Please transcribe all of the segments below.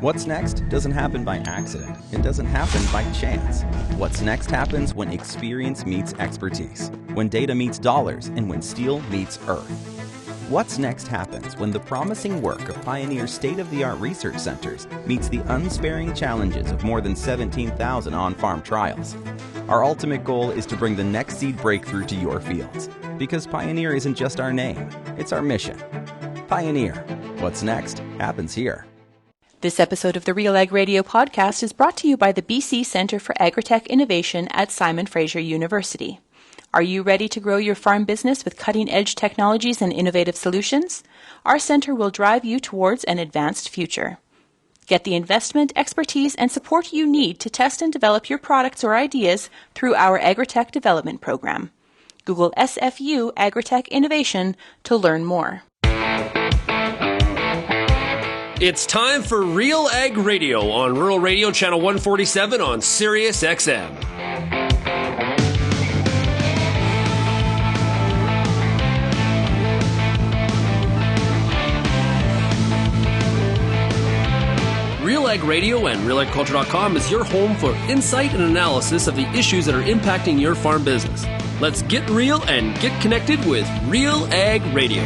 What's next doesn't happen by accident. It doesn't happen by chance. What's next happens when experience meets expertise, when data meets dollars, and when steel meets earth. What's next happens when the promising work of Pioneer state-of-the-art research centers meets the unsparing challenges of more than 17,000 on-farm trials. Our ultimate goal is to bring the next seed breakthrough to your fields, because Pioneer isn't just our name, it's our mission. Pioneer. What's next happens here. This episode of the RealAg Radio podcast is brought to you by the BC Centre for Agritech Innovation at Simon Fraser University. Are you ready to grow your farm business with cutting-edge technologies and innovative solutions? Our centre will drive you towards an advanced future. Get the investment, expertise, and support you need to test and develop your products or ideas through our Agritech Development Program. Google SFU Agritech Innovation to learn more. It's time for RealAg Radio on Rural Radio Channel 147 on Sirius XM. RealAg Radio and RealAgriculture.com is your home for insight and analysis of the issues that are impacting your farm business. Let's get real and get connected with RealAg Radio.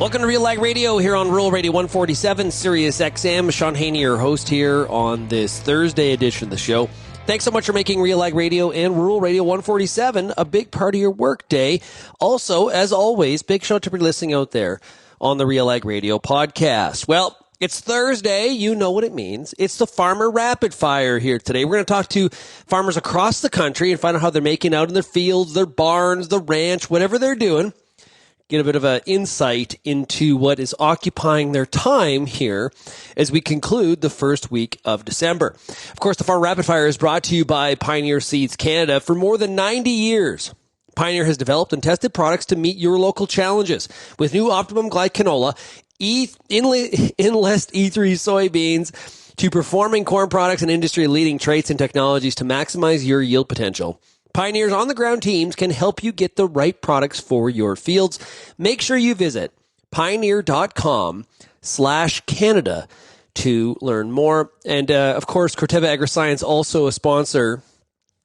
Welcome to RealAg Radio here on Rural Radio 147, Sirius XM. Shaun Haney, your host here on this Thursday edition of the show. Thanks so much for making RealAg Radio and Rural Radio 147 a big part of your work day. Also, as always, big shout out to everybody listening out there on the RealAg Radio podcast. Well, it's Thursday. You know what it means. It's the Farmer Rapid Fire here today. We're going to talk to farmers across the country and find out how they're making out in their fields, their barns, the ranch, whatever they're doing. Get a bit of an insight into what is occupying their time here as we conclude the first week of December. Of course, the Farm Rapid Fire is brought to you by Pioneer Seeds Canada. For more than 90 years, Pioneer has developed and tested products to meet your local challenges. With new Optimum Glide canola, Enlist E3 soybeans, to performing corn products and industry-leading traits and technologies to maximize your yield potential. Pioneer's on-the-ground teams can help you get the right products for your fields. Make sure you visit pioneer.com/Canada to learn more. And, of course, Corteva Agriscience, also a sponsor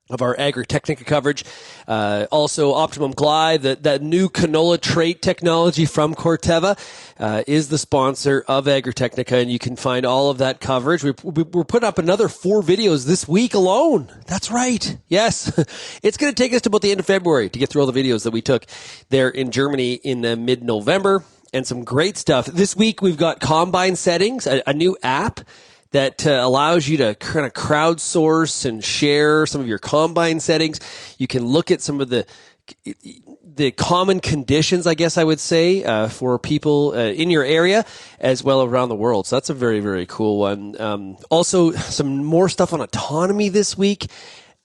of our Agritechnica coverage. Also, Optimum Glide, that new canola trait technology from Corteva, is the sponsor of Agritechnica, and you can find all of that coverage. We're putting up another 4 videos this week alone. That's right. Yes. It's going to take us to about the end of February to get through all the videos that we took there in Germany in mid-November, and some great stuff. This week, we've got combine settings, a new app that allows you to kind of crowdsource and share some of your combine settings. You can look at some of the common conditions, I guess I would say, for people in your area as well around the world. So that's a very, very cool one. Also, some more stuff on autonomy this week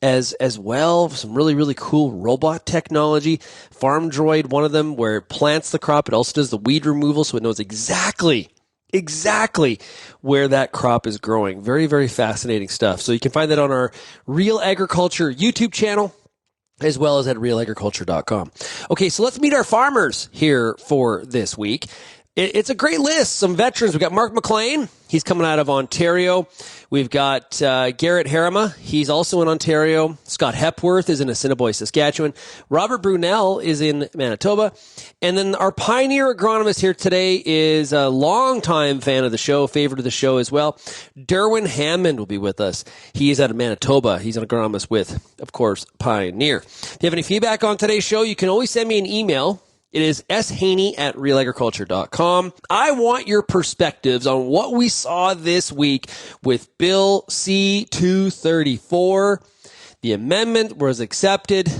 as well. Some really, really cool robot technology. Farm Droid, one of them, where it plants the crop. It also does the weed removal, so it knows exactly where that crop is growing. Very, very fascinating stuff. So you can find that on our Real Agriculture YouTube channel, as well as at realagriculture.com. Okay, so let's meet our farmers here for this week. It's a great list. Some veterans. We've got Mark McLean. He's coming out of Ontario. We've got Gerrit Herrema. He's also in Ontario. Scott Hepworth is in Assiniboia, Saskatchewan. Robert Brunel is in Manitoba. And then our pioneer agronomist here today is a longtime fan of the show, favorite of the show as well. Derwyn Hammond will be with us. He is out of Manitoba. He's an agronomist with, of course, Pioneer. If you have any feedback on today's show, you can always send me an email. It is shaney@realagriculture.com. I want your perspectives on what we saw this week with Bill C-234. The amendment was accepted.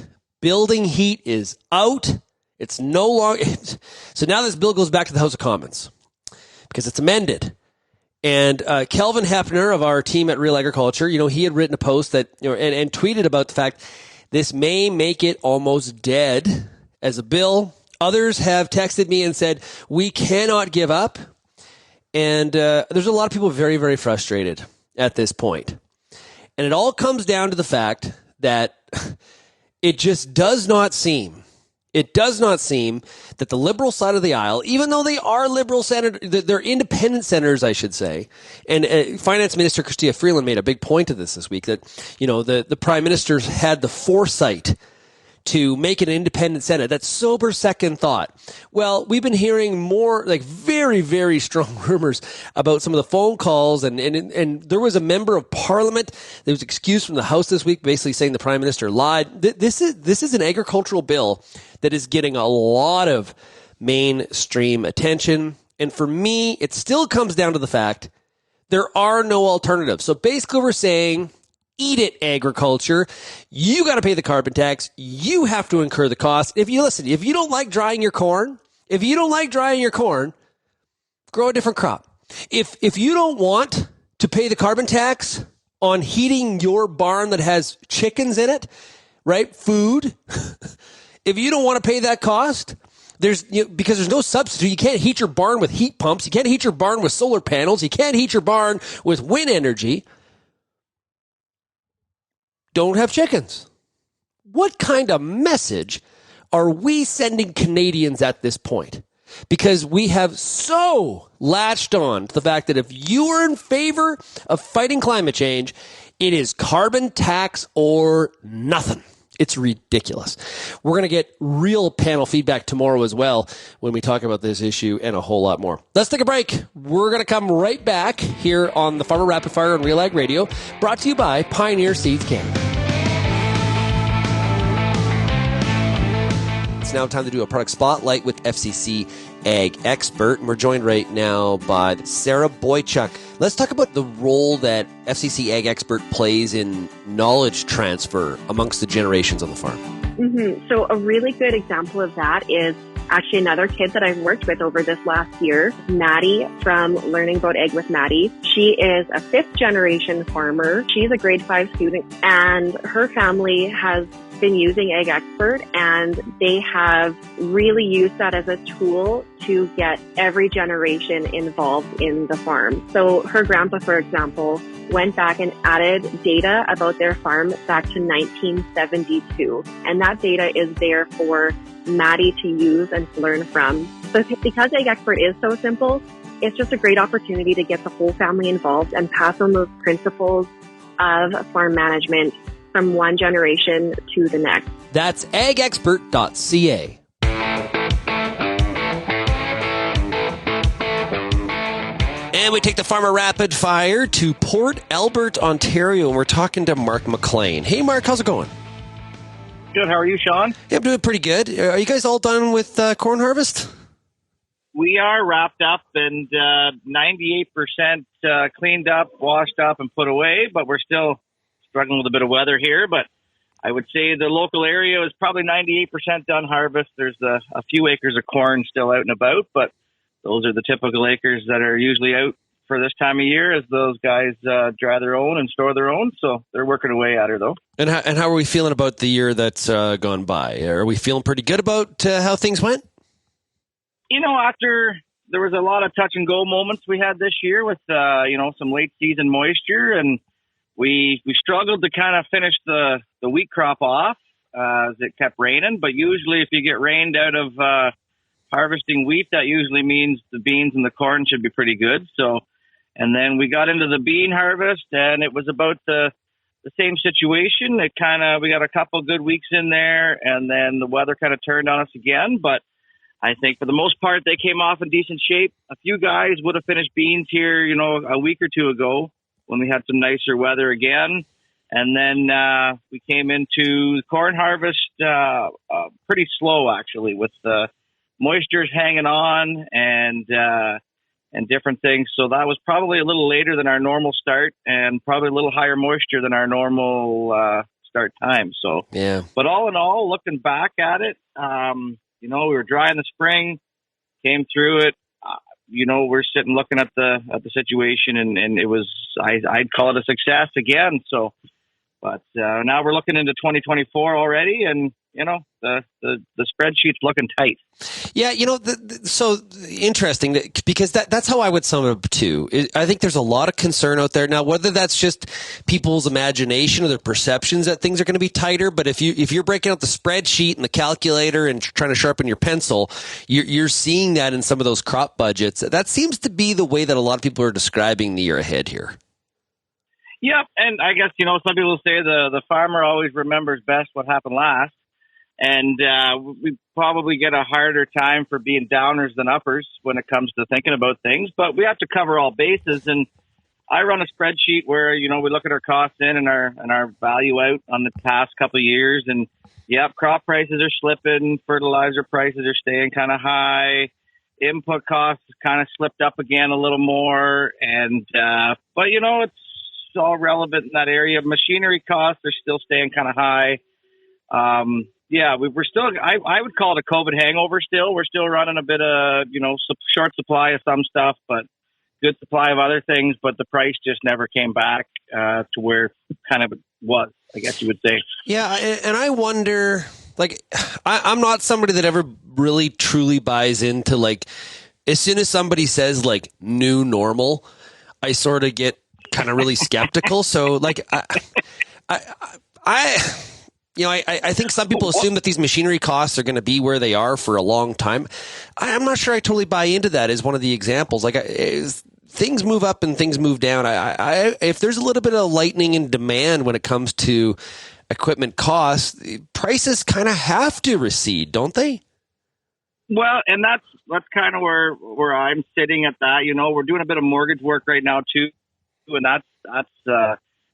Building heat is out. It's no longer... So now this bill goes back to the House of Commons because it's amended. And Kelvin Hefner of our team at Real Agriculture, he had written a post that, and tweeted about the fact this may make it almost dead as a bill. Others have texted me and said, we cannot give up. And there's a lot of people very, very frustrated at this point. And it all comes down to the fact that it just does not seem It does not seem that the Liberal side of the aisle, even though they are Liberal senators, they're independent senators, I should say. And Finance Minister Chrystia Freeland made a big point of this week that, the Prime Minister had the foresight to make an independent Senate. That's sober second thought. Well, we've been hearing more, like very, very strong rumors about some of the phone calls, and there was a member of Parliament that was excused from the House this week, basically saying the Prime Minister lied. This is an agricultural bill that is getting a lot of mainstream attention, and for me, it still comes down to the fact there are no alternatives. So basically, we're saying, eat it, agriculture. You got to pay the carbon tax. You have to incur the cost. If you don't like drying your corn, grow a different crop. If you don't want to pay the carbon tax on heating your barn that has chickens in it, right? Food. If you don't want to pay that cost, because there's no substitute. You can't heat your barn with heat pumps. You can't heat your barn with solar panels. You can't heat your barn with wind energy. Don't have chickens. What kind of message are we sending Canadians at this point? Because we have so latched on to the fact that if you are in favor of fighting climate change, it is carbon tax or nothing. It's ridiculous. We're going to get real panel feedback tomorrow as well when we talk about this issue and a whole lot more. Let's take a break. We're going to come right back here on the Farmer Rapid Fire on RealAg Radio, brought to you by Pioneer Seeds Canada. It's now time to do a product spotlight with FCC Ag Expert, and we're joined right now by Sarah Boychuk. Let's talk about the role that FCC Ag Expert plays in knowledge transfer amongst the generations on the farm. Mm-hmm. So a really good example of that is actually another kid that I've worked with over this last year, Maddie from Learning About Ag with Maddie. She is a 5th generation farmer. She's a grade 5 student, and her family has been using Ag Expert, and they have really used that as a tool to get every generation involved in the farm. So her grandpa, for example, went back and added data about their farm back to 1972. And that data is there for Maddie to use and to learn from. So because Ag Expert is so simple, it's just a great opportunity to get the whole family involved and pass on those principles of farm management from one generation to the next. That's agexpert.ca. And we take the Farmer Rapid Fire to Port Albert, Ontario, and we're talking to Mark McLean. Hey, Mark, how's it going? Good. How are you, Shaun? Yeah, I'm doing pretty good. Are you guys all done with corn harvest? We are wrapped up and 98% cleaned up, washed up, and put away, but we're still struggling with a bit of weather here. But I would say the local area is probably 98% done harvest. There's a few acres of corn still out and about, but those are the typical acres that are usually out for this time of year, as those guys dry their own and store their own. So they're working away at her, though. And how are we feeling about the year that's gone by? Are we feeling pretty good about how things went? After there was a lot of touch and go moments we had this year with, some late season moisture, and we struggled to kind of finish the wheat crop off as it kept raining. But usually if you get rained out of harvesting wheat, that usually means the beans and the corn should be pretty good. So, and then we got into the bean harvest, and it was about the same situation. We got a couple good weeks in there, and then the weather kind of turned on us again. But I think for the most part, they came off in decent shape. A few guys would have finished beans here, a week or two ago when we had some nicer weather again. And then we came into corn harvest pretty slow, actually, with the moisture's hanging on and different things. So that was probably a little later than our normal start, and probably a little higher moisture than our normal start time. So, yeah. But all in all, looking back at it, we were dry in the spring, came through it. We're sitting looking at the situation, and it was, I'd call it a success again. So But now we're looking into 2024 already, and the spreadsheet's looking tight. Yeah, so interesting, because that's how I would sum it up too. I think there's a lot of concern out there now, whether that's just people's imagination or their perceptions that things are going to be tighter. But if you're breaking out the spreadsheet and the calculator and trying to sharpen your pencil, you're seeing that in some of those crop budgets. That seems to be the way that a lot of people are describing the year ahead here. Yep, and I guess some people say the farmer always remembers best what happened last. And we probably get a harder time for being downers than uppers when it comes to thinking about things. But we have to cover all bases. And I run a spreadsheet where, we look at our costs in and our value out on the past couple of years. And, crop prices are slipping. Fertilizer prices are staying kind of high. Input costs kind of slipped up again a little more. And but, it's all relevant in that area. Machinery costs are still staying kind of high. We're still, I would call it a COVID hangover still. We're still running a bit of, short supply of some stuff, but good supply of other things. But the price just never came back to where kind of it was, I guess you would say. Yeah, and I wonder, I'm not somebody that ever really truly buys into, as soon as somebody says, new normal, I sort of get kind of really skeptical. So, I think some people assume that these machinery costs are going to be where they are for a long time. I'm not sure I totally buy into that as one of the examples. Things move up and things move down. If there's a little bit of lightening in demand when it comes to equipment costs, prices kind of have to recede, don't they? Well, and that's kind of where I'm sitting at that. We're doing a bit of mortgage work right now too, and that's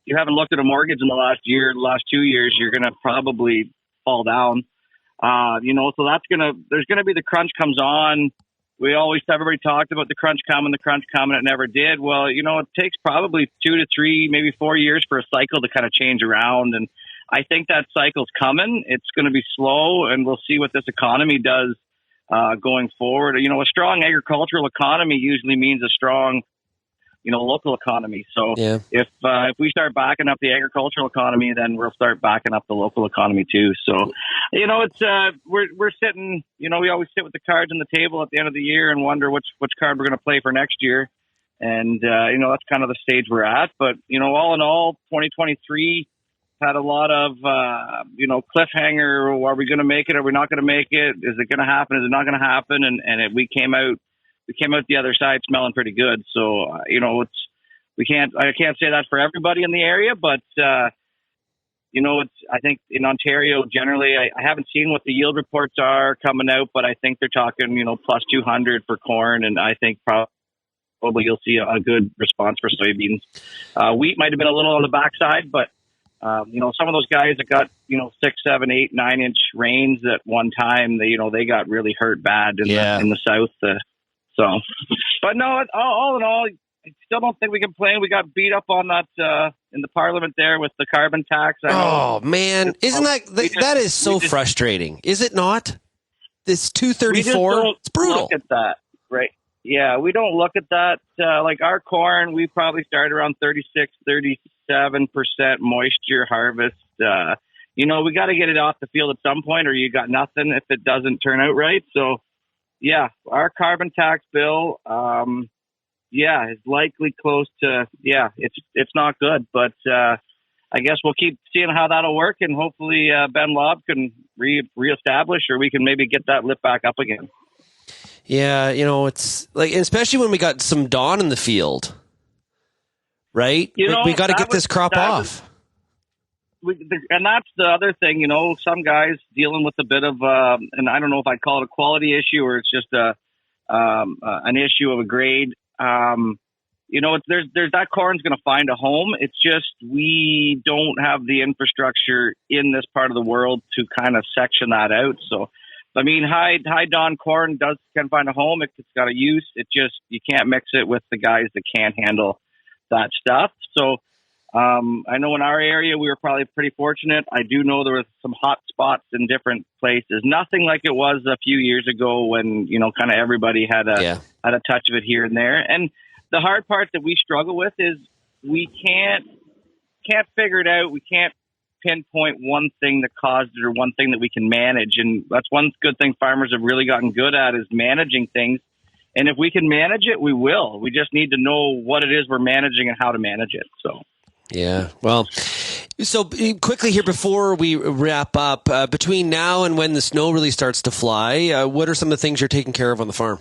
you haven't looked at a mortgage in the last 2 years, you're going to probably fall down. So there's going to be the crunch comes on. Everybody talked about the crunch coming, it never did. Well, it takes probably 2 to 3, maybe 4 years for a cycle to kind of change around. And I think that cycle's coming. It's going to be slow, and we'll see what this economy does going forward. A strong agricultural economy usually means a strong local economy. So if we start backing up the agricultural economy, then we'll start backing up the local economy too. So, it's we're sitting. We always sit with the cards on the table at the end of the year and wonder which card we're going to play for next year. And that's kind of the stage we're at. But all in all, 2023 had a lot of cliffhanger. Are we going to make it? Are we not going to make it? Is it going to happen? Is it not going to happen? And we came out the other side smelling pretty good. So, I can't say that for everybody in the area, but, I think in Ontario, generally, I haven't seen what the yield reports are coming out, but I think they're talking, plus 200 for corn. And I think probably you'll see a good response for soybeans. Wheat might have been a little on the backside, but, some of those guys that got, 6, 7, 8, 9 inch rains at one time, they got really hurt bad in the south. But no, all in all, I still don't think we can play. We got beat up on that in the parliament there with the carbon tax. Oh man, isn't that is so frustrating? Is it not? This 234, it's brutal. Look at that, right? Yeah, we don't look at that. Our corn, we probably started around 36, 37% moisture harvest. We got to get it off the field at some point, or you got nothing if it doesn't turn out right. So. Yeah, our carbon tax bill, is likely close to, it's not good. But I guess we'll keep seeing how that'll work, and hopefully Ben Lobb can reestablish, or we can maybe get that lit back up again. Yeah, it's especially when we got some dawn in the field, right? We got to get this crop off. And that's the other thing, some guys dealing with a bit of, and I don't know if I'd call it a quality issue or it's just an issue of a grade. There's that corn's going to find a home. It's just we don't have the infrastructure in this part of the world to kind of section that out. So, high dawn corn can find a home. It's got a use. It just you can't mix it with the guys that can't handle that stuff. So. I know in our area, we were probably pretty fortunate. I do know there was some hot spots in different places. Nothing like it was a few years ago when, kind of everybody had a touch of it here and there. And the hard part that we struggle with is we can't can't figure it out. We can't pinpoint one thing that caused it or one thing that we can manage. And that's one good thing farmers have really gotten good at is managing things. And if we can manage it, we will. We just need to know what it is we're managing and how to manage it. So, yeah, well, so quickly here before we wrap up, between now and when the snow really starts to fly, what are some of the things you're taking care of on the farm?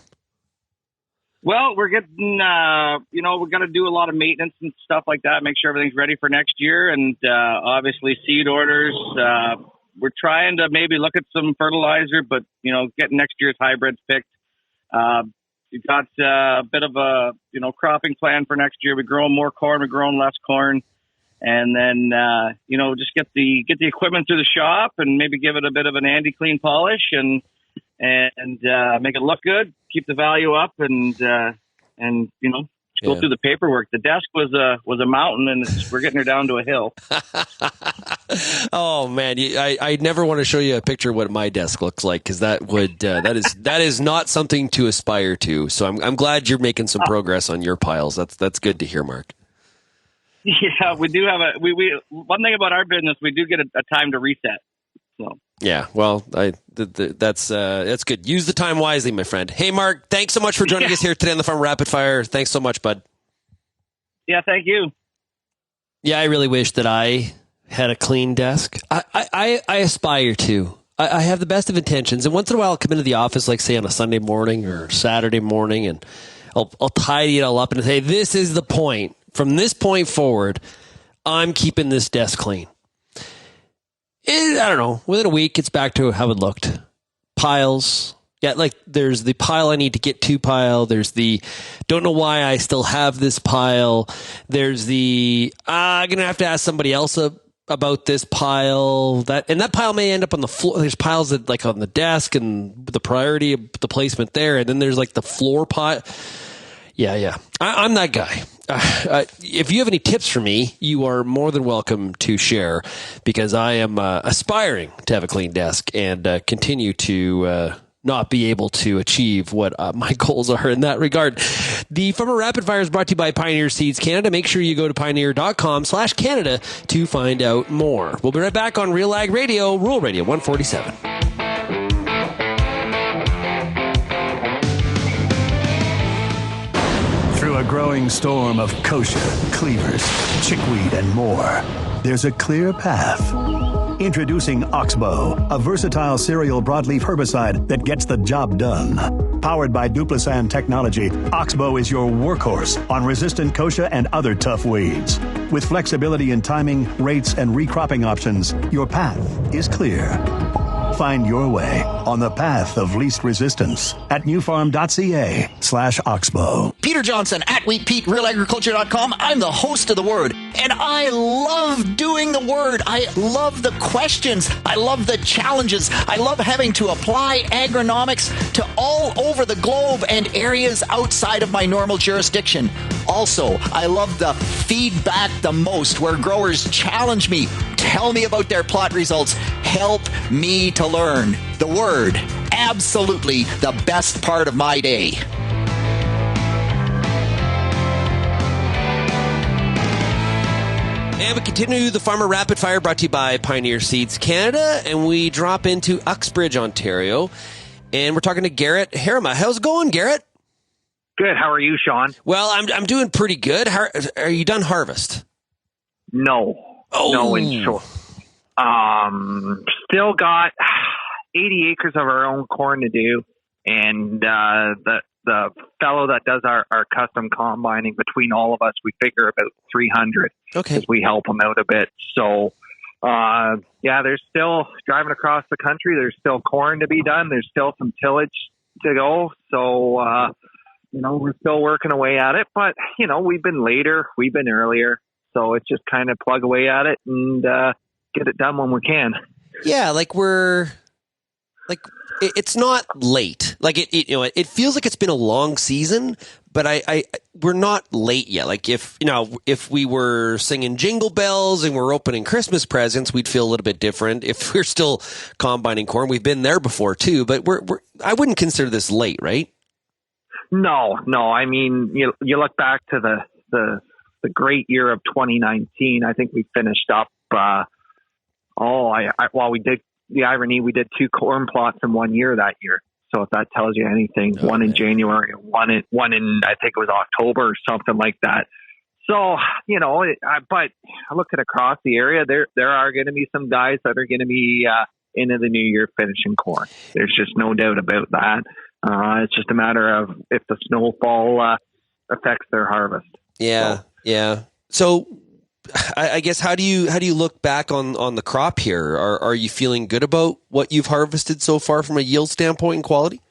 Well, we're getting, we're going to do a lot of maintenance and stuff like that, make sure everything's ready for next year. And obviously seed orders. We're trying to maybe look at some fertilizer, but, getting next year's hybrids picked. We've got a bit of a, cropping plan for next year. We're growing more corn, we're growing less corn. And then, just get the equipment through the shop and maybe give it a bit of an Andy clean polish and make it look good, keep the value up, and go through the paperwork. The desk was a mountain, and we're getting her down to a hill. Oh man, I never want to show you a picture of what my desk looks like, because that is not something to aspire to. So I'm glad you're making some progress on your piles. That's good to hear, Mark. Yeah, we do have one thing about our business, we do get a time to reset. So. Yeah, well, that's good. Use the time wisely, my friend. Hey, Mark, thanks so much for joining us here today on the Farm Rapid Fire. Thanks so much, bud. Yeah, thank you. Yeah, I really wish that I had a clean desk. I aspire to. I have the best of intentions, and once in a while I'll come into the office, like say on a Sunday morning or Saturday morning, and I'll tidy it all up and say, this is the point. From this point forward, I'm keeping this desk clean. I don't know. Within a week, it's back to how it looked. Piles. Yeah, like there's the pile I need to get to pile. There's the don't know why I still have this pile. There's the I'm going to have to ask somebody else about this pile. That pile may end up on the floor. There's piles that like on the desk and the priority of the placement there. And then there's like the floor pile. Yeah. I'm that guy. If you have any tips for me, you are more than welcome to share, because I am aspiring to have a clean desk and continue to not be able to achieve what my goals are in that regard. The Farmer Rapid Fire is brought to you by Pioneer Seeds Canada. Make sure you go to pioneer.com/Canada to find out more. We'll be right back on RealAg Radio, Rural Radio 147. Through a growing storm of kochia, cleavers, chickweed, and more, there's a clear path. Introducing Oxbow, a versatile cereal broadleaf herbicide that gets the job done. Powered by Duplisan technology, Oxbow is your workhorse on resistant kochia and other tough weeds. With flexibility in timing, rates, and recropping options, your path is clear. Find your way on the path of least resistance at newfarm.ca/Oxbow. Peter Johnson at WheatPete, RealAgriculture.com. I'm the host of The Word, and I love doing The Word. I love the questions. I love the challenges. I love having to apply agronomics to all over the globe and areas outside of my normal jurisdiction. Also, I love the feedback the most, where growers challenge me, tell me about their plot results, help me to learn. The Word, absolutely the best part of my day. And we continue the Farmer Rapid Fire, brought to you by Pioneer Seeds Canada, and we drop into Uxbridge, Ontario, and we're talking to Gerrit Herrema. How's it going, Gerrit? Good. How are you, Shaun? Well, I'm doing pretty good. Are you done harvest? No. Oh. No, in short. Still got 80 acres of our own corn to do, and the fellow that does our custom combining, between all of us, we figure about 300. Okay. Because we help them out a bit. So, there's still driving across the country. There's still corn to be done. There's still some tillage to go. So, we're still working away at it. But, we've been later. We've been earlier. So it's just kind of plug away at it and get it done when we can. Yeah, it's not late. Like it feels like it's been a long season, but we're not late yet. Like if we were singing Jingle Bells and we're opening Christmas presents, we'd feel a little bit different. If we're still combining corn, we've been there before too, but I wouldn't consider this late, right? No. I mean, you look back to the the great year of 2019. I think we finished up, we did the irony, we did 2 corn plots in 1 year that year. So if that tells you anything, one in January, one in, I think it was October or something like that. So, but looking across the area, there are going to be some guys that are going to be into the new year finishing corn. There's just no doubt about that. It's just a matter of if the snowfall affects their harvest. Yeah, yeah. So I guess how do you look back on the crop here? Are you feeling good about what you've harvested so far from a yield standpoint and quality?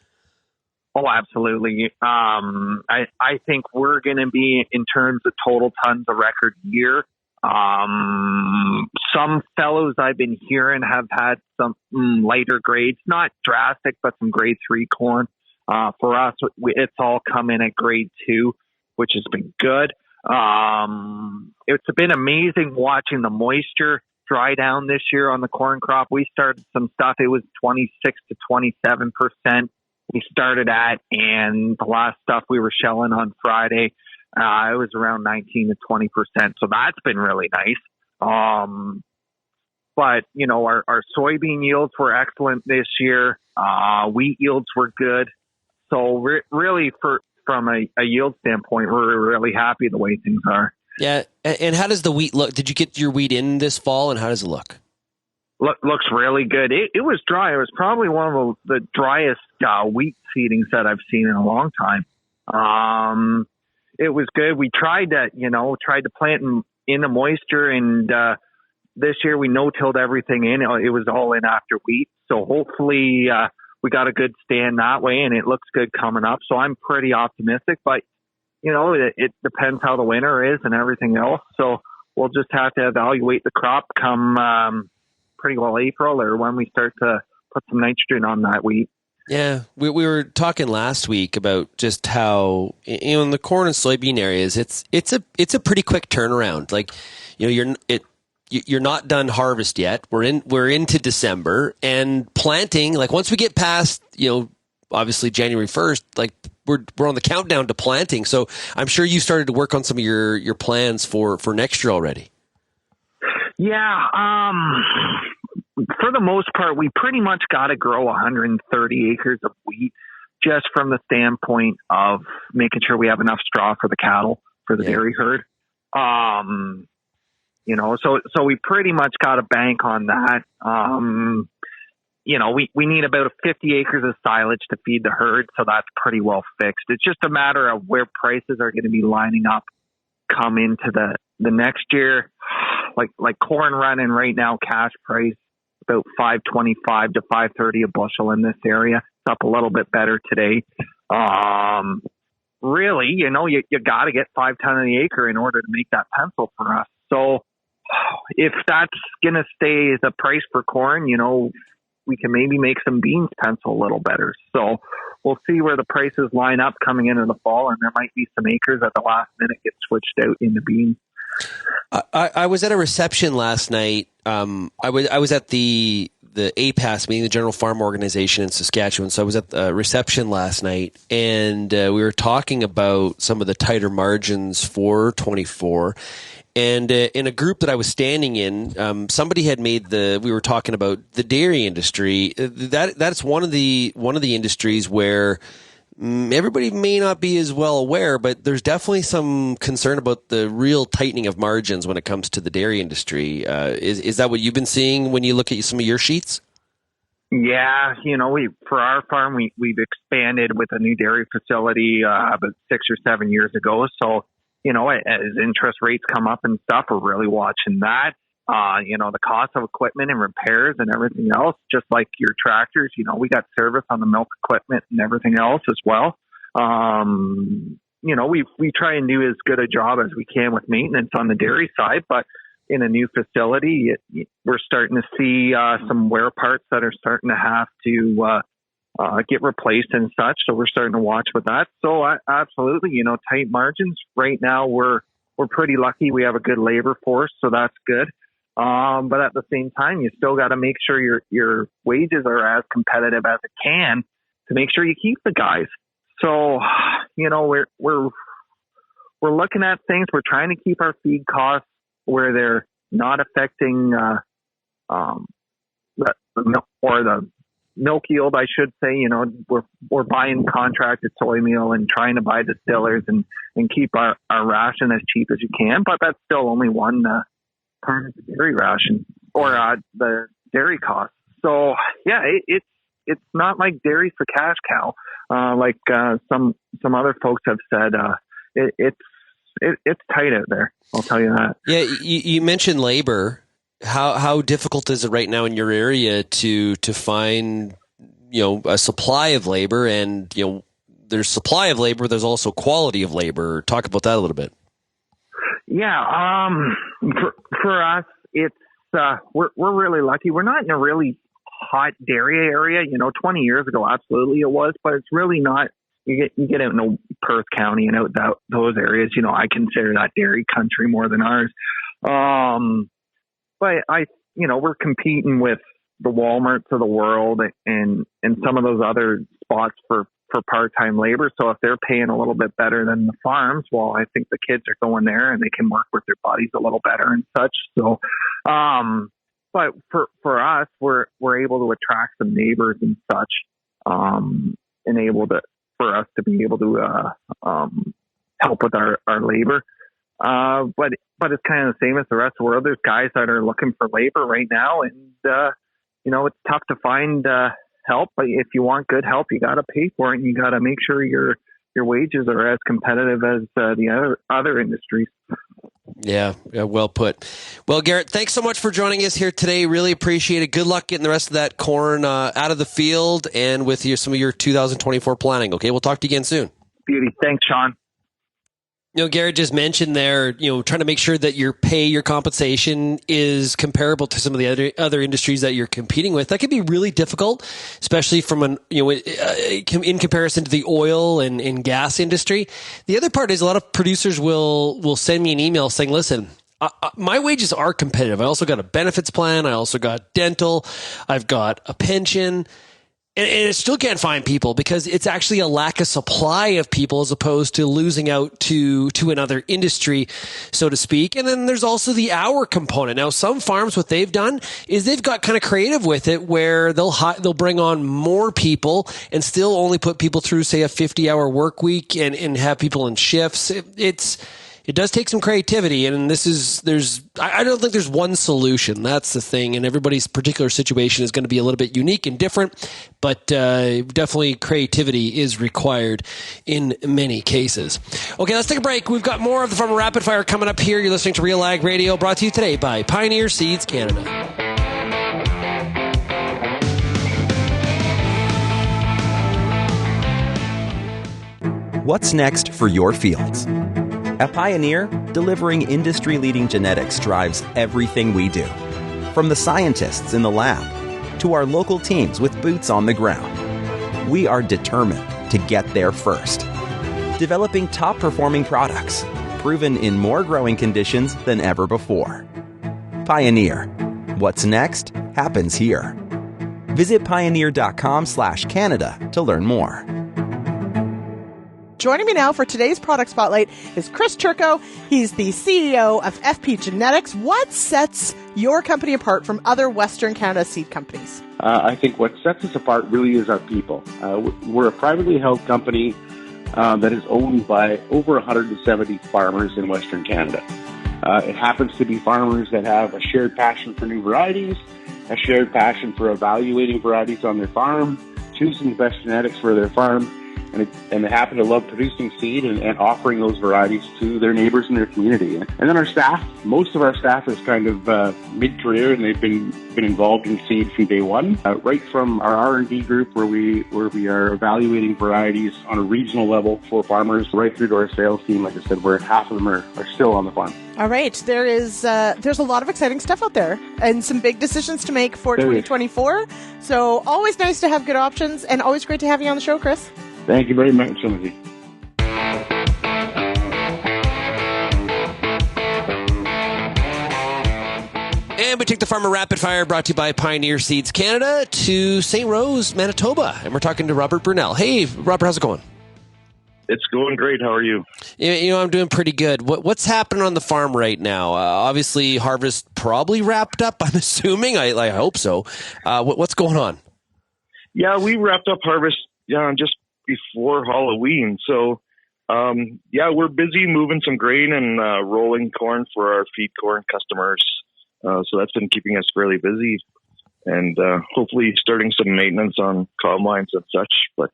Oh, absolutely. I think we're going to be, in terms of total tons, a record year. Some fellows I've been hearing have had some lighter grades, not drastic, but some grade 3 corn. For us, it's all come in at grade 2, which has been good. It's been amazing watching the moisture dry down this year on the corn crop. We started some stuff, it was 26 to 27%. We started at, and the last stuff we were shelling on Friday, it was around 19 to 20%. So that's been really nice. But, our soybean yields were excellent this year. Wheat yields were good. So really, from a yield standpoint, we're really happy the way things are. Yeah. And how does the wheat look? Did you get your wheat in this fall, and how does it look? Looks really good. It was dry. It was probably one of the driest wheat seedings that I've seen in a long time. It was good. We tried to plant in the moisture, and this year we no-tilled everything in. It was all in after wheat. So hopefully we got a good stand that way, and it looks good coming up. So I'm pretty optimistic, but it depends how the winter is and everything else. So we'll just have to evaluate the crop come pretty well April, or when we start to put some nitrogen on that wheat. Yeah, we were talking last week about just how in the corn and soybean areas, it's a pretty quick turnaround. Like, you're not done harvest yet. We're into December, and planting, like once we get past obviously January 1st, like we're on the countdown to planting. So I'm sure you started to work on some of your plans for next year already. Yeah, for the most part, we pretty much got to grow 130 acres of wheat, just from the standpoint of making sure we have enough straw for the cattle, for the dairy herd. So we pretty much got to bank on that. We need about 50 acres of silage to feed the herd, so that's pretty well fixed. It's just a matter of where prices are going to be lining up come into the next year. Like corn running right now, cash price about $5.25 to $5.30 a bushel in this area. It's up a little bit better today. Really, you got to get 5 ton an acre in order to make that pencil for us. So if that's going to stay the price for corn, we can maybe make some beans pencil a little better. So we'll see where the prices line up coming into the fall, and there might be some acres at the last minute get switched out into beans. I was at a reception last night. I was at the APAS meeting, the General Farm Organization in Saskatchewan. So I was at the reception last night, and we were talking about some of the tighter margins for 24. And in a group that I was standing in, somebody had made we were talking about the dairy industry. That's one of the industries where everybody may not be as well aware, but there's definitely some concern about the real tightening of margins when it comes to the dairy industry. Is that what you've been seeing when you look at some of your sheets? Yeah, for our farm, we've expanded with a new dairy facility about 6 or 7 years ago. So, as interest rates come up and stuff, we're really watching that. The cost of equipment and repairs and everything else, just like your tractors, we got service on the milk equipment and everything else as well. We try and do as good a job as we can with maintenance on the dairy side, but in a new facility, we're starting to see some wear parts that are starting to have to get replaced and such. So we're starting to watch with that. So absolutely, tight margins right now. We're pretty lucky. We have a good labor force, so that's good. But at the same time, you still got to make sure your wages are as competitive as it can to make sure you keep the guys. So, we're looking at things. We're trying to keep our feed costs where they're not affecting the milk yield, I should say. We're buying contracted soy meal and trying to buy distillers and keep our ration as cheap as you can. But that's still only one part of the dairy ration or the dairy cost. So yeah, it's not like dairy's the cash cow, like some other folks have said. It's tight out there. I'll tell you that. Yeah, you mentioned labor. How difficult is it right now in your area to find a supply of labor? And there's supply of labor. There's also quality of labor. Talk about that a little bit. Yeah, for us, it's we're really lucky. We're not in a really hot dairy area. 20 years ago, absolutely it was, but it's really not. You get out in Perth County and out those areas. I consider that dairy country more than ours. But we're competing with the Walmarts of the world and some of those other spots for part-time labor. So if they're paying a little bit better than the farms, well, I think the kids are going there and they can work with their bodies a little better and such. So, but for us, we're able to attract some neighbors and such, and for us to be able to help with our labor. But it's kind of the same as the rest of the world. There's guys that are looking for labor right now, and it's tough to find help. But if you want good help, you got to pay for it, and you got to make sure your wages are as competitive as the other industries. Yeah, well put. Well, Gerrit, thanks so much for joining us here today. Really appreciate it. Good luck getting the rest of that corn out of the field and with some of your 2024 planning. Okay, we'll talk to you again soon. Beauty. Thanks, Shaun. Gerrit just mentioned there, trying to make sure that your compensation is comparable to some of the other industries that you're competing with. That can be really difficult, especially from in comparison to the oil and gas industry. The other part is a lot of producers will send me an email saying, listen, my wages are competitive. I also got a benefits plan. I also got dental. I've got a pension. And I still can't find people because it's actually a lack of supply of people as opposed to losing out to another industry, so to speak. And then there's also the hour component. Now, some farms, what they've done is they've got kind of creative with it where they'll bring on more people and still only put people through, say, a 50-hour work week and have people in shifts. It does take some creativity, and I don't think there's one solution. That's the thing, and everybody's particular situation is going to be a little bit unique and different, but definitely creativity is required in many cases. Okay, let's take a break. We've got more of the Farmer Rapid Fire coming up here. You're listening to RealAg Radio, brought to you today by Pioneer Seeds Canada. What's next for your fields? At Pioneer, delivering industry-leading genetics drives everything we do. From the scientists in the lab to our local teams with boots on the ground, we are determined to get there first. Developing top-performing products, proven in more growing conditions than ever before. Pioneer. What's next happens here. Visit pioneer.com/Canada to learn more. Joining me now for today's product spotlight is Chris Turco. He's the CEO of FP Genetics. What sets your company apart from other Western Canada seed companies? I think what sets us apart really is our people. We're a privately held company that is owned by over 170 farmers in Western Canada. It happens to be farmers that have a shared passion for new varieties, a shared passion for evaluating varieties on their farm, choosing the best genetics for their farm, and they happen to love producing seed and offering those varieties to their neighbors in their community. And then our staff, most of our staff is kind of mid-career, and they've been involved in seed from day one, right from our R&D group where we are evaluating varieties on a regional level for farmers, right through to our sales team, like I said, where half of them are still on the farm. All right, there's a lot of exciting stuff out there and some big decisions to make for 2024. So always nice to have good options, and always great to have you on the show, Chris. Thank you very much, Timothy. And we take the Farmer Rapid Fire, brought to you by Pioneer Seeds Canada, to St. Rose, Manitoba. And we're talking to Robert Brunel. Hey, Robert, how's it going? It's going great. How are you? I'm doing pretty good. What's happening on the farm right now? Obviously, harvest probably wrapped up, I'm assuming. I hope so. What's going on? Yeah, we wrapped up harvest just before Halloween. So, we're busy moving some grain and rolling corn for our feed corn customers. So that's been keeping us fairly busy, and hopefully starting some maintenance on combines and such, but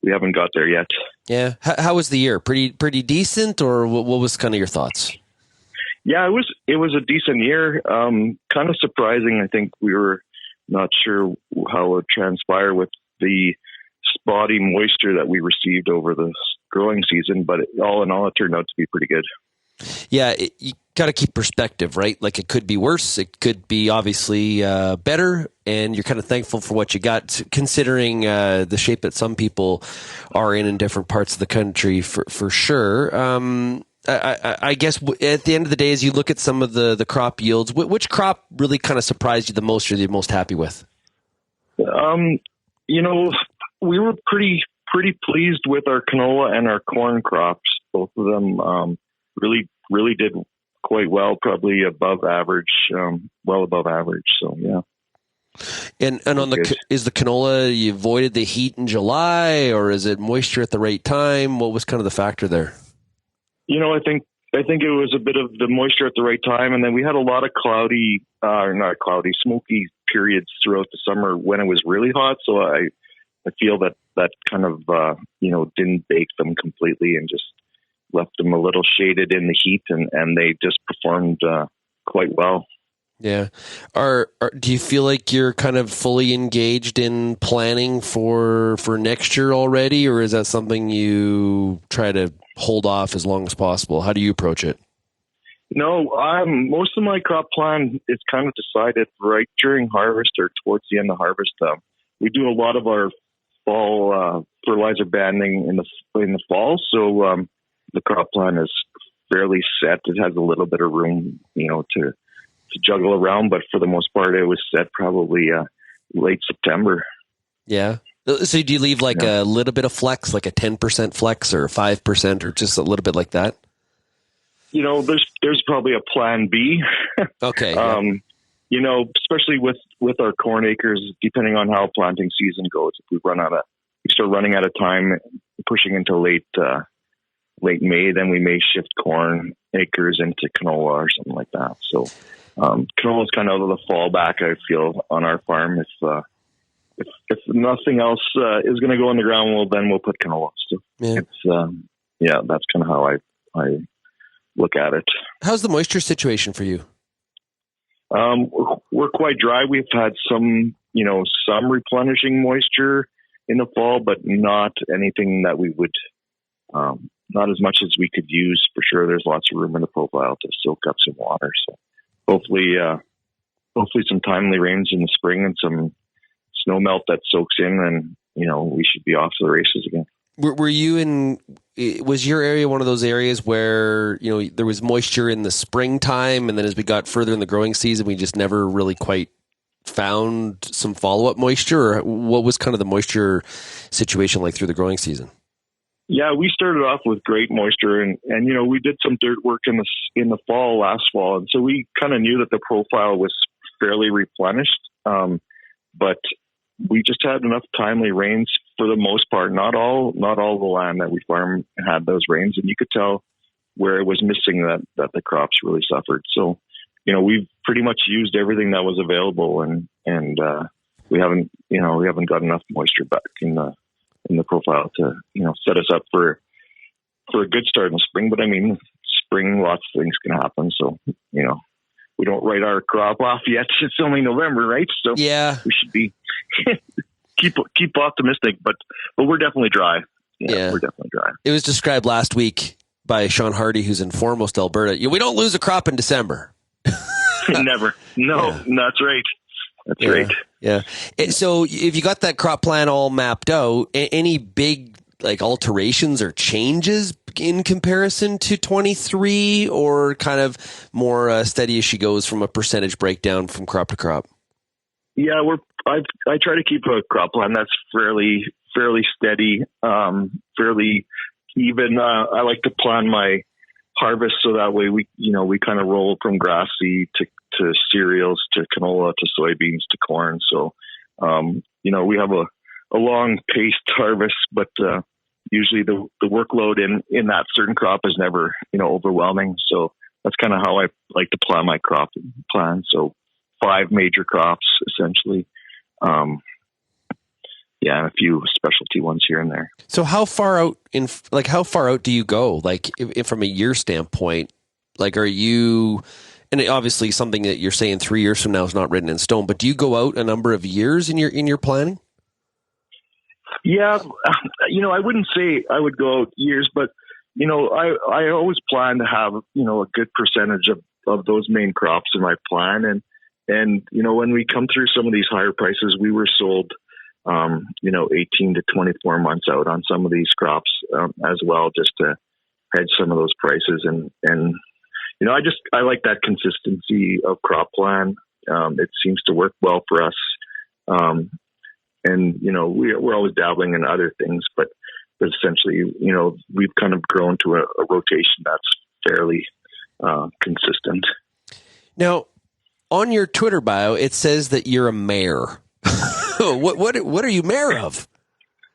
we haven't got there yet. Yeah. How was the year? Pretty decent, or what was kind of your thoughts? Yeah, it was a decent year. Kind of surprising. I think we were not sure how it would transpire with the spotty moisture that we received over the growing season, but all in all, it turned out to be pretty good. Yeah, you got to keep perspective, right? Like, it could be worse. It could be obviously better, and you're kind of thankful for what you got, considering the shape that some people are in different parts of the country, for sure. I guess at the end of the day, as you look at some of the crop yields, which crop really kind of surprised you the most, or you're most happy with? We were pretty pleased with our canola and our corn crops. Both of them really did quite well, probably above average, well above average. So yeah. And on is the canola, you avoided the heat in July, or is it moisture at the right time? What was kind of the factor there? I think it was a bit of the moisture at the right time, and then we had a lot of smoky periods throughout the summer when it was really hot. So I feel that kind of didn't bake them completely and just left them a little shaded in the heat, and they just performed quite well. Yeah. Do you feel like you're kind of fully engaged in planning for next year already, or is that something you try to hold off as long as possible? How do you approach it? No, most of my crop plan is kind of decided right during harvest or towards the end of harvest. We do a lot of our fall fertilizer banding in the fall, so the crop plan is fairly set. It has a little bit of room, to juggle around, but for the most part, it was set probably late September. Yeah. So do you leave a little bit of flex, like a 10% flex or 5%, or just a little bit like that? There's probably a plan B. Okay. Especially with our corn acres, depending on how planting season goes. If we start running out of time, pushing into late May, then we may shift corn acres into canola or something like that. So canola is kind of the fallback, I feel, on our farm. If nothing else is going to go in the ground, then we'll put canola. So that's kind of how I look at it. How's the moisture situation for you? We're quite dry. We've had some replenishing moisture in the fall, but not anything that we would, not as much as we could use for sure. There's lots of room in the profile to soak up some water. So hopefully some timely rains in the spring and some snow melt that soaks in, and we should be off to the races again. Was your area one of those areas where there was moisture in the springtime, and then as we got further in the growing season, we just never really quite found some follow-up moisture? Or what was kind of the moisture situation like through the growing season? Yeah, we started off with great moisture, and we did some dirt work in the fall, last fall, and so we kind of knew that the profile was fairly replenished, but we just had enough timely rains for the most part. Not all the land that we farm had those rains, and you could tell where it was missing that the crops really suffered. So, we've pretty much used everything that was available, and we haven't got enough moisture back in the profile to set us up for a good start in the spring. But I mean, spring, lots of things can happen. So we don't write our crop off yet. It's only November, right? So yeah, we should be keep optimistic, but we're definitely dry. Yeah, we're definitely dry. It was described last week by Shaun Haney, who's in Foremost, Alberta. We don't lose a crop in December. Never. No, That's right. That's right. Yeah. So if you got that crop plan all mapped out, any big alterations or changes in comparison to 23, or kind of more steady as she goes from a percentage breakdown from crop to crop? Yeah, I try to keep a crop plan that's fairly steady, fairly even. I like to plan my harvest so that way we kind of roll from grass seed to cereals to canola to soybeans to corn. So, we have a long paced harvest, but usually the workload in that certain crop is never, overwhelming. So that's kind of how I like to plan my crop plan. So 5 major crops essentially. And a few specialty ones here and there. So how far out do you go? Like if from a year standpoint, like are you, and obviously something that you're saying 3 years from now is not written in stone, but do you go out a number of years in your planning? Yeah. I wouldn't say I would go out years, but, I always plan to have, a good percentage of those main crops in my plan. And, when we come through some of these higher prices, we were sold 18 to 24 months out on some of these crops as well, just to hedge some of those prices. And I like that consistency of crop plan. It seems to work well for us. We're always dabbling in other things, but essentially, we've kind of grown to a rotation that's fairly consistent. Now, on your Twitter bio, it says that you're a mayor. What are you mayor of?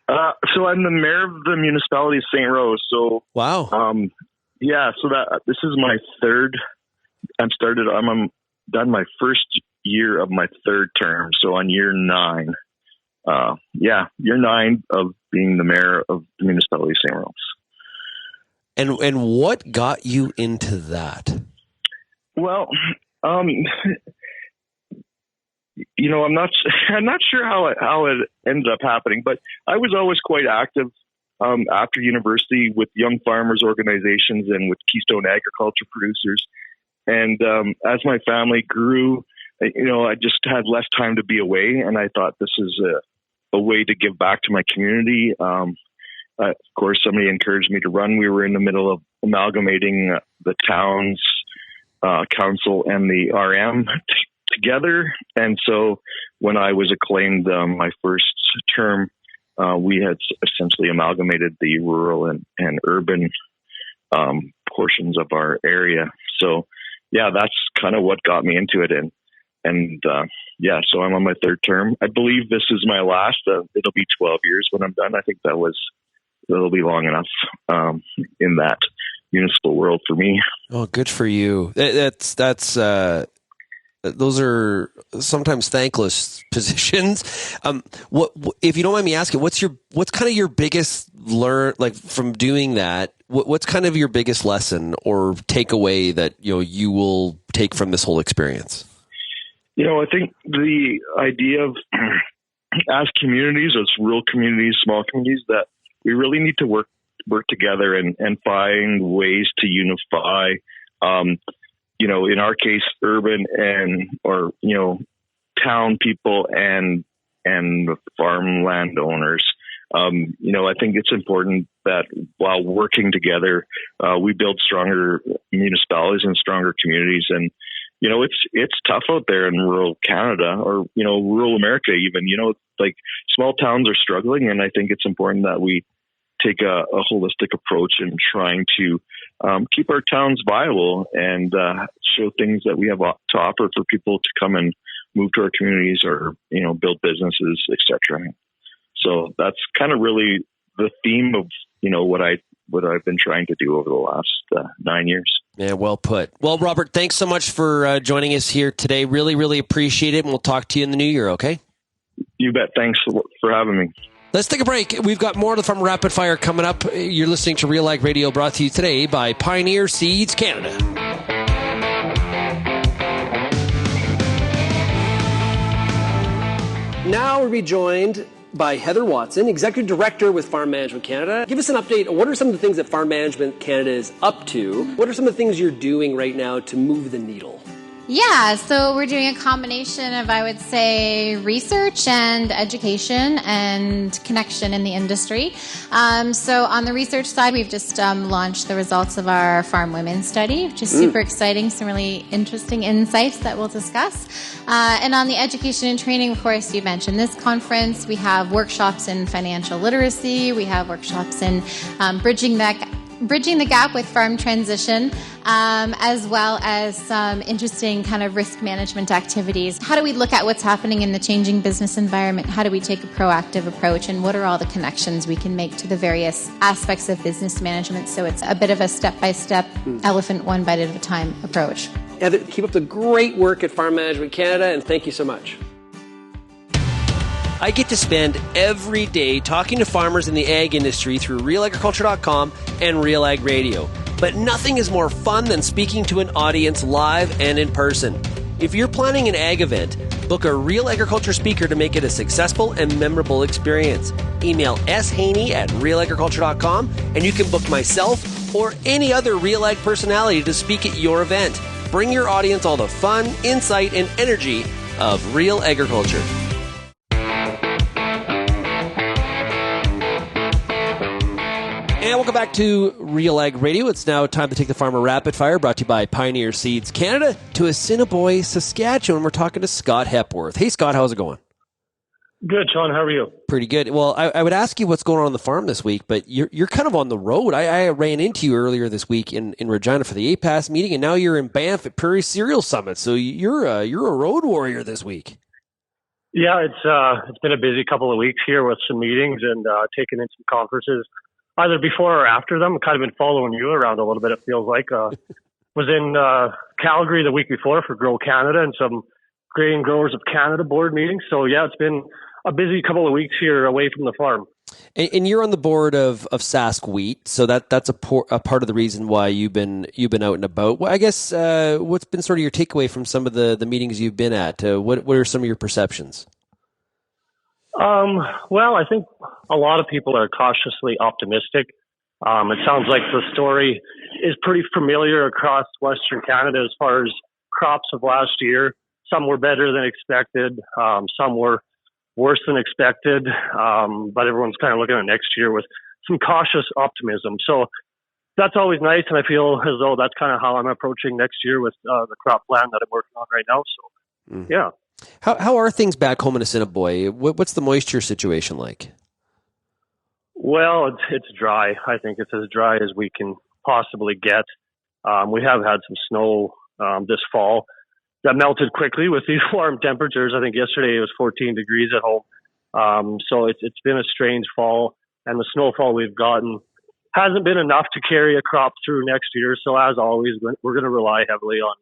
So I'm the mayor of the municipality of St. Rose. So wow. So this is my third. I'm done my first year of my third term. So on year 9. Year 9 of being the mayor of the municipality of St. Rose. And what got you into that? Well, I'm not sure how it ended up happening, but I was always quite active after university with young farmers organizations and with Keystone agriculture producers. And as my family grew, I just had less time to be away, and I thought this is a way to give back to my community. Of course, somebody encouraged me to run. We were in the middle of amalgamating the town's council and the RM together. And so when I was acclaimed my first term, we had essentially amalgamated the rural and urban portions of our area. So that's kind of what got me into it. So I'm on my third term. I believe this is my last. It'll be 12 years when I'm done. I think it'll be long enough in that municipal world for me. Oh, good for you. That's those are sometimes thankless positions. What, if you don't mind me asking, what's kind of your biggest from doing that? What's kind of your biggest lesson or takeaway that you will take from this whole experience? I think the idea of as communities, as rural communities, small communities, that we really need to work together and find ways to unify. In our case, urban or town people and farm landowners. I think it's important that while working together, we build stronger municipalities and stronger communities. And it's tough out there in rural Canada or rural America even. Like small towns are struggling, and I think it's important that we take a holistic approach in trying to keep our towns viable and show things that we have to offer for people to come and move to our communities or build businesses, etc. So that's kind of really the theme of what I've been trying to do over the last 9 years. Yeah, well put. Well, Robert, thanks so much for joining us here today. Really, really appreciate it, and we'll talk to you in the new year. Okay? You bet. Thanks for having me. Let's take a break. We've got more from Rapid Fire coming up. You're listening to RealAg Radio, brought to you today by Pioneer Seeds Canada. Now we'll be joined by Heather Watson, Executive Director with Farm Management Canada. Give us an update. What are some of the things that Farm Management Canada is up to? What are some of the things you're doing right now to move the needle? Yeah, so we're doing a combination of, I would say, research and education and connection in the industry. So on the research side, we've just launched the results of our Farm Women study, which is super exciting, some really interesting insights that we'll discuss. And on the education and training, of course, you mentioned this conference. We have workshops in financial literacy. We have workshops in bridging the gap with farm transition, as well as some interesting kind of risk management activities. How do we look at what's happening in the changing business environment? How do we take a proactive approach? And what are all the connections we can make to the various aspects of business management? So it's a bit of a step-by-step, elephant one bite at a time approach. Heather, keep up the great work at Farm Management Canada, and thank you so much. I get to spend every day talking to farmers in the ag industry through RealAgriculture.com and RealAg Radio. But nothing is more fun than speaking to an audience live and in person. If you're planning an ag event, book a Real Agriculture speaker to make it a successful and memorable experience. Email shaney@realagriculture.com and you can book myself or any other Real Ag personality to speak at your event. Bring your audience all the fun, insight, and energy of Real Agriculture. And welcome back to RealAg Radio. It's now time to take the Farmer Rapid Fire, brought to you by Pioneer Seeds Canada, to Assiniboia, Saskatchewan. We're talking to Scott Hepworth. Hey, Scott, how's it going? Good, Shaun. How are you? Pretty good. Well, I would ask you what's going on the farm this week, but you're kind of on the road. I ran into you earlier this week in Regina for the APAS meeting, and now you're in Banff at Prairie Cereal Summit. So you're a road warrior this week. Yeah, it's been a busy couple of weeks here with some meetings and taking in some conferences, either before or after them. I've kind of been following you around a little bit, it feels like. Was in Calgary the week before for Grow Canada and some Grain Growers of Canada board meetings. So, yeah, it's been a busy couple of weeks here away from the farm. And you're on the board of Sask Wheat, so that's a part of the reason why you've been out and about. Well, I guess what's been sort of your takeaway from some of the meetings you've been at? What are some of your perceptions? Well, I think a lot of people are cautiously optimistic. It sounds like the story is pretty familiar across Western Canada as far as crops of last year. Some were better than expected. Some were worse than expected. But everyone's kind of looking at next year with some cautious optimism. So that's always nice. And I feel as though that's kind of how I'm approaching next year with the crop plan that I'm working on right now. So, yeah. How are things back home in Assiniboia? What's the moisture situation like? Well, it's dry. I think it's as dry as we can possibly get. We have had some snow this fall that melted quickly with these warm temperatures. I think yesterday it was 14 degrees at home. So it's been a strange fall, and the snowfall we've gotten hasn't been enough to carry a crop through next year. So as always, we're going to rely heavily on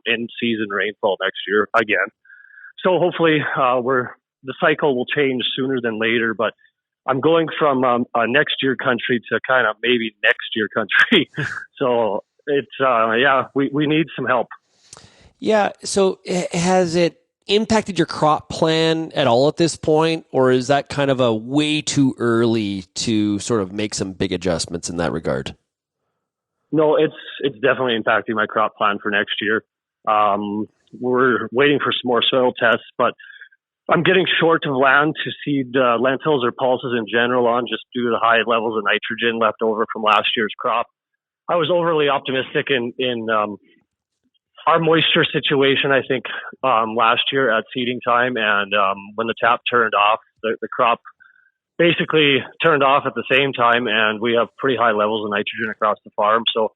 in-season rainfall next year again. So hopefully the cycle will change sooner than later, but I'm going from a next year country to kind of maybe next year country. So it's, we need some help. Yeah. So has it impacted your crop plan at all at this point, or is that kind of a way too early to sort of make some big adjustments in that regard? No, it's definitely impacting my crop plan for next year. We're waiting for some more soil tests, but I'm getting short of land to seed lentils or pulses in general on, just due to the high levels of nitrogen left over from last year's crop. I was overly optimistic in our moisture situation, I think, last year at seeding time. And when the tap turned off, the crop basically turned off at the same time. And we have pretty high levels of nitrogen across the farm. So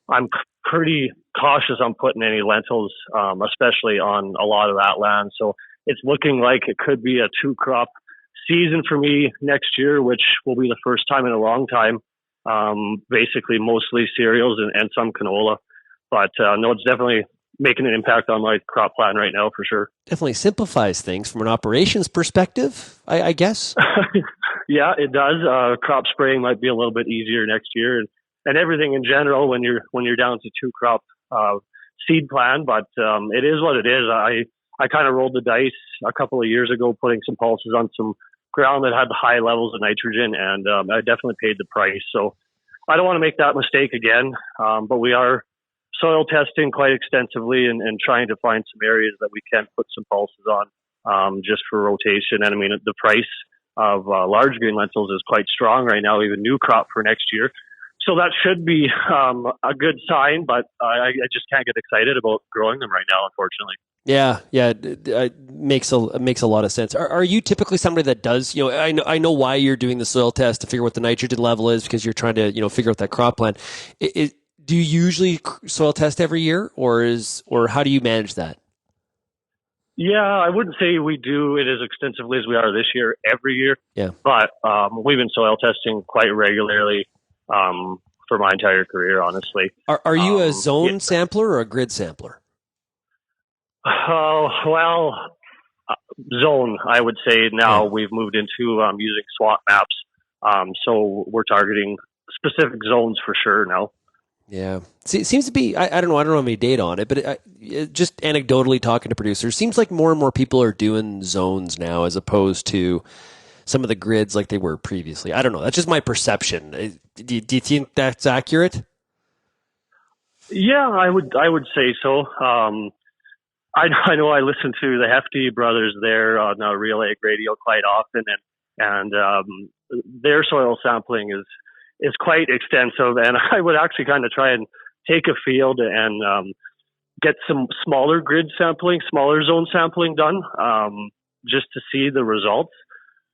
I'm pretty cautious on putting any lentils, especially on a lot of that land. So it's looking like it could be a 2-crop season for me next year, which will be the first time in a long time. Basically mostly cereals and some canola. But no, it's definitely making an impact on my crop plan right now for sure. Definitely simplifies things from an operations perspective, I guess. Yeah, it does. Crop spraying might be a little bit easier next year, and everything in general when you're down to 2-crop seed plan. But it is what it is. I kind of rolled the dice a couple of years ago, putting some pulses on some ground that had high levels of nitrogen, and I definitely paid the price. So I don't want to make that mistake again. But we are soil testing quite extensively and trying to find some areas that we can put some pulses on just for rotation. And I mean, the price of large green lentils is quite strong right now, even new crop for next year. So that should be a good sign, but I just can't get excited about growing them right now, unfortunately. Yeah, it makes a lot of sense. Are you typically somebody that does, I know why you're doing the soil test to figure what the nitrogen level is, because you're trying to, figure out that crop plan. Do you usually soil test every year, or how do you manage that? Yeah, I wouldn't say we do it as extensively as we are this year every year. Yeah. But we've been soil testing quite regularly for my entire career, honestly. Are you a zone sampler or a grid sampler? Oh, well, zone, I would say now. We've moved into using SWOT maps. So we're targeting specific zones for sure now. Yeah. See, it seems to be, I don't know how many data on it, but just anecdotally talking to producers, seems like more and more people are doing zones now as opposed to some of the grids like they were previously. I don't know. That's just my perception. Do you think that's accurate? Yeah, I would say so. I know I listen to the Hefty brothers there on RealAg Radio quite often, and their soil sampling is quite extensive. And I would actually kind of try and take a field and get some smaller grid sampling, smaller zone sampling done, just to see the results.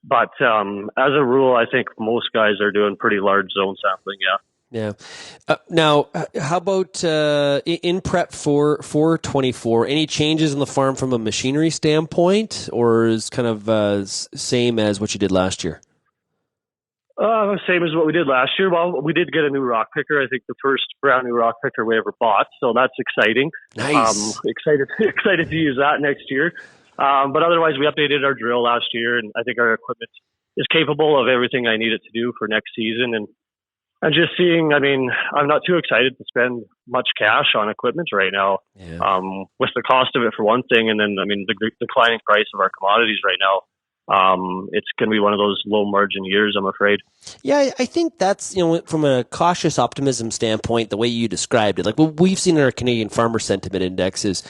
But as a rule, I think most guys are doing pretty large zone sampling. Yeah. Yeah. Now, how about in prep for 24? Any changes in the farm from a machinery standpoint, or is kind of same as what you did last year? Same as what we did last year. Well, we did get a new rock picker. I think the first brand new rock picker we ever bought, so that's exciting. Nice. Excited to use that next year. But otherwise, we updated our drill last year, and I think our equipment is capable of everything I need it to do for next season. And just seeing, I mean, I'm not too excited to spend much cash on equipment right now, with the cost of it for one thing, and then, I mean, the declining price of our commodities right now. It's going to be one of those low margin years, I'm afraid. Yeah, I think that's, from a cautious optimism standpoint, the way you described it, like what we've seen in our Canadian Farmer Sentiment Index is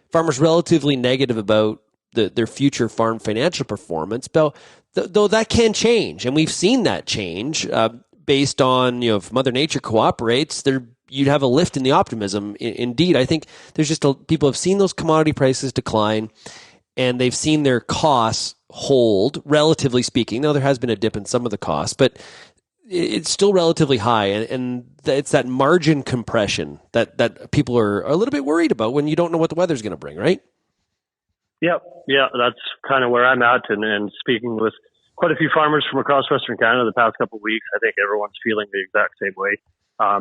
farmers relatively negative about their future farm financial performance, though that can change, and we've seen that change. Based on, if Mother Nature cooperates, you'd have a lift in the optimism. Indeed, I think there's just people have seen those commodity prices decline, and they've seen their costs hold, relatively speaking. Now, there has been a dip in some of the costs, but it's still relatively high, and it's that margin compression that people are a little bit worried about when you don't know what the weather's going to bring, right? Yep. Yeah, that's kind of where I'm at, and speaking with quite a few farmers from across Western Canada the past couple of weeks, I think everyone's feeling the exact same way.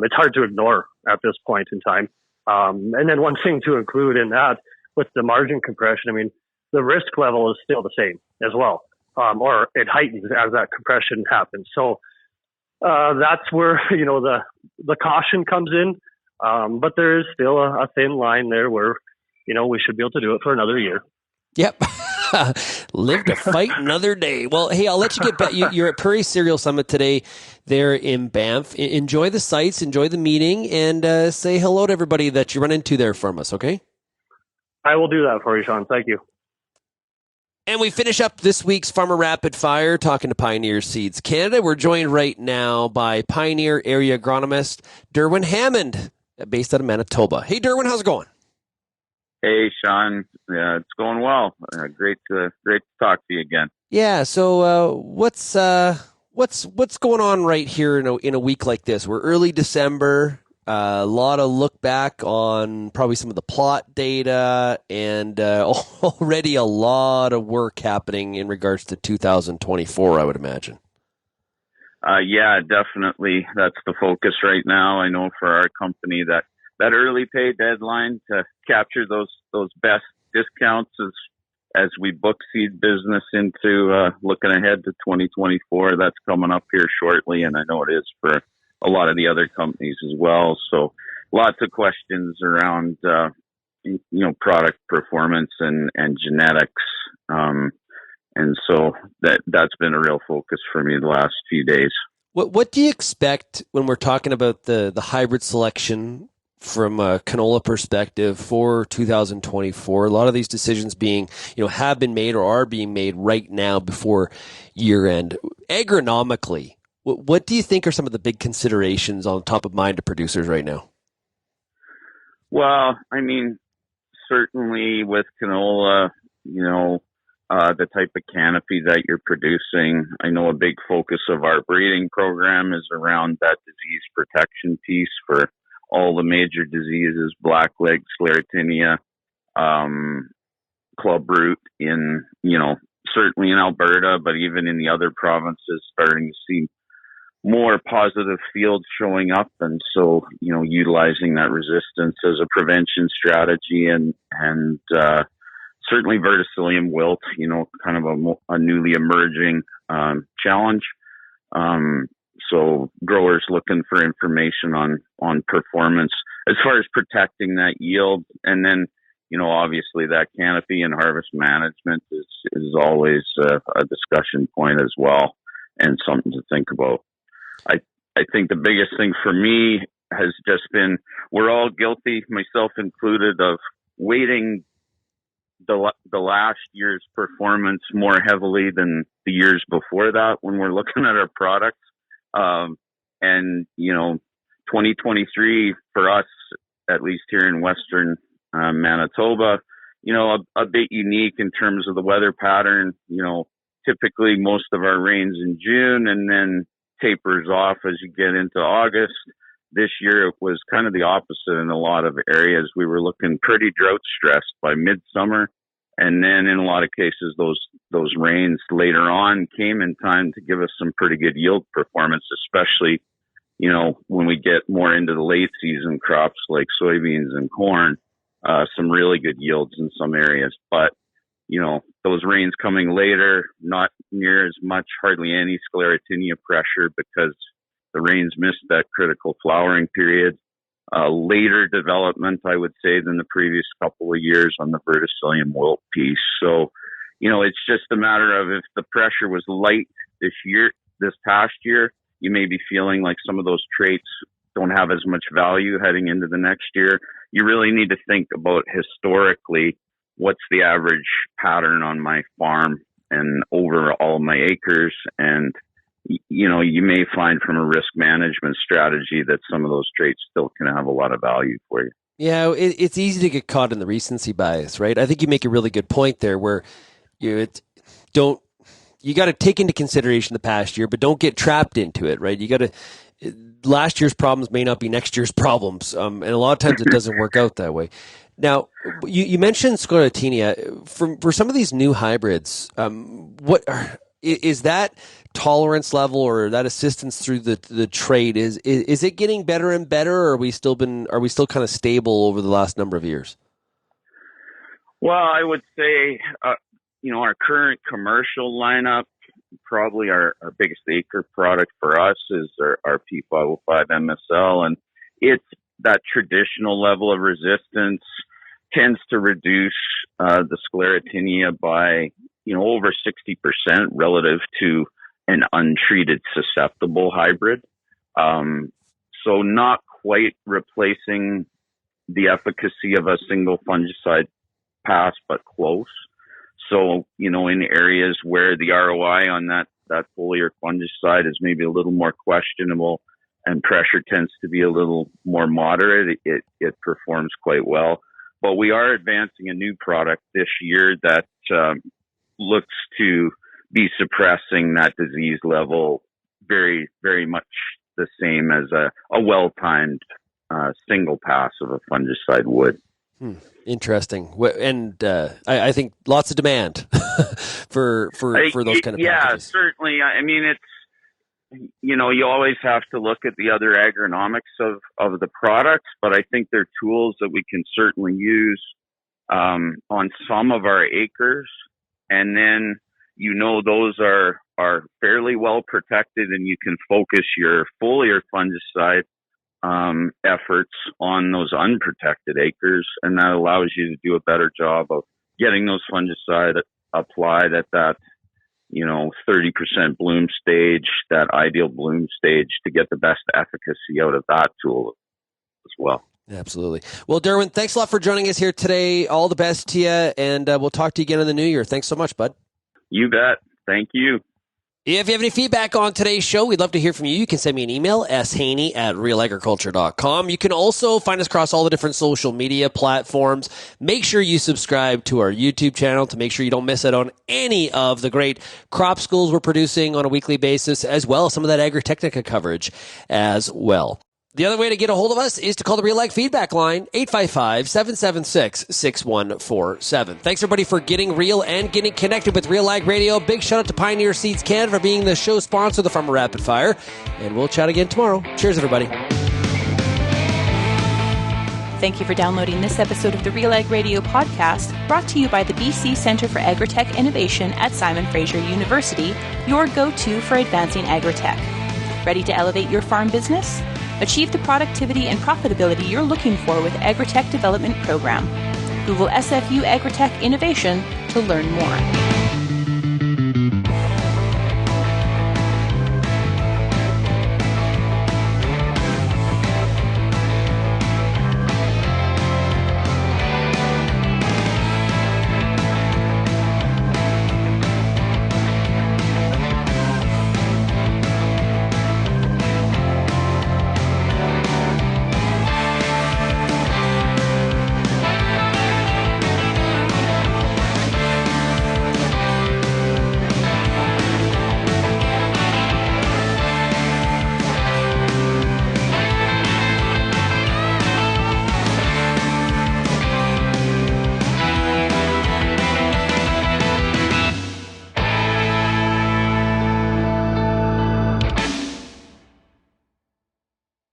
It's hard to ignore at this point in time. And then one thing to include in that, with the margin compression, I mean, the risk level is still the same as well, or it heightens as that compression happens. So that's where, the caution comes in. But there is still a thin line there where, we should be able to do it for another year. Yep. Live to fight another day. Well, hey, I'll let you get back. You're at Prairie Cereal Summit today there in Banff. Enjoy the sights, enjoy the meeting, and say hello to everybody that you run into there from us, okay? I will do that for you, Shaun. Thank you. And we finish up this week's Farmer Rapid Fire talking to Pioneer Seeds Canada. We're joined right now by Pioneer area agronomist Derwyn Hammond, based out of Manitoba. Hey, Derwyn, how's it going? Hey, Shaun. Yeah, it's going well. Great to talk to you again. Yeah. So, what's going on right here in a week like this? We're early December. A lot of look back on probably some of the plot data, and already a lot of work happening in regards to 2024. I would imagine. Yeah, definitely. That's the focus right now. I know for our company that early pay deadline to capture those best discounts as we book seed business into looking ahead to 2024. That's coming up here shortly, and I know it is for a lot of the other companies as well. So lots of questions around product performance and genetics, and so that's been a real focus for me the last few days. What do you expect when we're talking about the hybrid selection from a canola perspective for 2024? A lot of these decisions being, have been made or are being made right now before year end. Agronomically, what do you think are some of the big considerations on top of mind to producers right now? Well, I mean, certainly with canola, the type of canopy that you're producing, I know a big focus of our breeding program is around that disease protection piece for all the major diseases, blackleg, sclerotinia, clubroot in, certainly in Alberta, but even in the other provinces, starting to see more positive fields showing up. And so, utilizing that resistance as a prevention strategy and certainly verticillium wilt, kind of a newly emerging challenge. So growers looking for information on performance as far as protecting that yield. And then, obviously that canopy and harvest management is always a discussion point as well, and something to think about. I think the biggest thing for me has just been, we're all guilty, myself included, of weighting the last year's performance more heavily than the years before that when we're looking at our products. And 2023 for us, at least here in Western Manitoba, a bit unique in terms of the weather pattern. Typically most of our rains in June and then tapers off as you get into August. This year it was kind of the opposite in a lot of areas. We were looking pretty drought stressed by midsummer, and then in a lot of cases those rains later on came in time to give us some pretty good yield performance, especially when we get more into the late season crops like soybeans and corn. Some really good yields in some areas, but those rains coming later, not near as much, hardly any sclerotinia pressure because the rains missed that critical flowering period. Later development, I would say, than the previous couple of years on the verticillium wilt piece. So, it's just a matter of, if the pressure was light this past year, you may be feeling like some of those traits don't have as much value heading into the next year. You really need to think about historically, what's the average pattern on my farm and over all of my acres. And, you may find from a risk management strategy that some of those traits still can have a lot of value for you. Yeah, it's easy to get caught in the recency bias, right? I think you make a really good point there where you got to take into consideration the past year, but don't get trapped into it, right? Last year's problems may not be next year's problems. And a lot of times it doesn't work out that way. Now, you mentioned sclerotinia. For some of these new hybrids, is that tolerance level or that assistance through the trait, is it getting better and better, or are we still kind of stable over the last number of years? Well, I would say, our current commercial lineup, probably our biggest acre product for us is our P505 MSL, and it's that traditional level of resistance tends to reduce the sclerotinia by over 60% relative to an untreated susceptible hybrid. So not quite replacing the efficacy of a single fungicide pass, but close. So, in areas where the ROI on that foliar fungicide is maybe a little more questionable and pressure tends to be a little more moderate, it performs quite well. But we are advancing a new product this year that looks to be suppressing that disease level very, very much the same as a well-timed single pass of a fungicide would. Interesting. And I think lots of demand for those kind of packages. Yeah, certainly. I mean, it's, you always have to look at the other agronomics of the products, but I think they're tools that we can certainly use on some of our acres. And then, those are fairly well protected, and you can focus your foliar fungicide efforts on those unprotected acres, and that allows you to do a better job of getting those fungicide applied at that 30% bloom stage, that ideal bloom stage, to get the best efficacy out of that tool as well. Absolutely. Well, Derwyn, thanks a lot for joining us here today. All the best to you, and we'll talk to you again in the new year. Thanks so much, bud. You bet. Thank you. If you have any feedback on today's show, we'd love to hear from you. You can send me an email, shaney@realagriculture.com. You can also find us across all the different social media platforms. Make sure you subscribe to our YouTube channel to make sure you don't miss out on any of the great crop schools we're producing on a weekly basis, as well as some of that Agritechnica coverage as well. The other way to get a hold of us is to call the RealAg feedback line, 855-776-6147. Thanks, everybody, for getting real and getting connected with RealAg Radio. Big shout out to Pioneer Seeds Canada for being the show sponsor of the Farmer Rapid Fire. And we'll chat again tomorrow. Cheers, everybody. Thank you for downloading this episode of the RealAg Radio podcast, brought to you by the BC Centre for Agritech Innovation at Simon Fraser University, your go-to for advancing agritech. Ready to elevate your farm business? Achieve the productivity and profitability you're looking for with Agritech Development Program. Google SFU Agritech Innovation to learn more.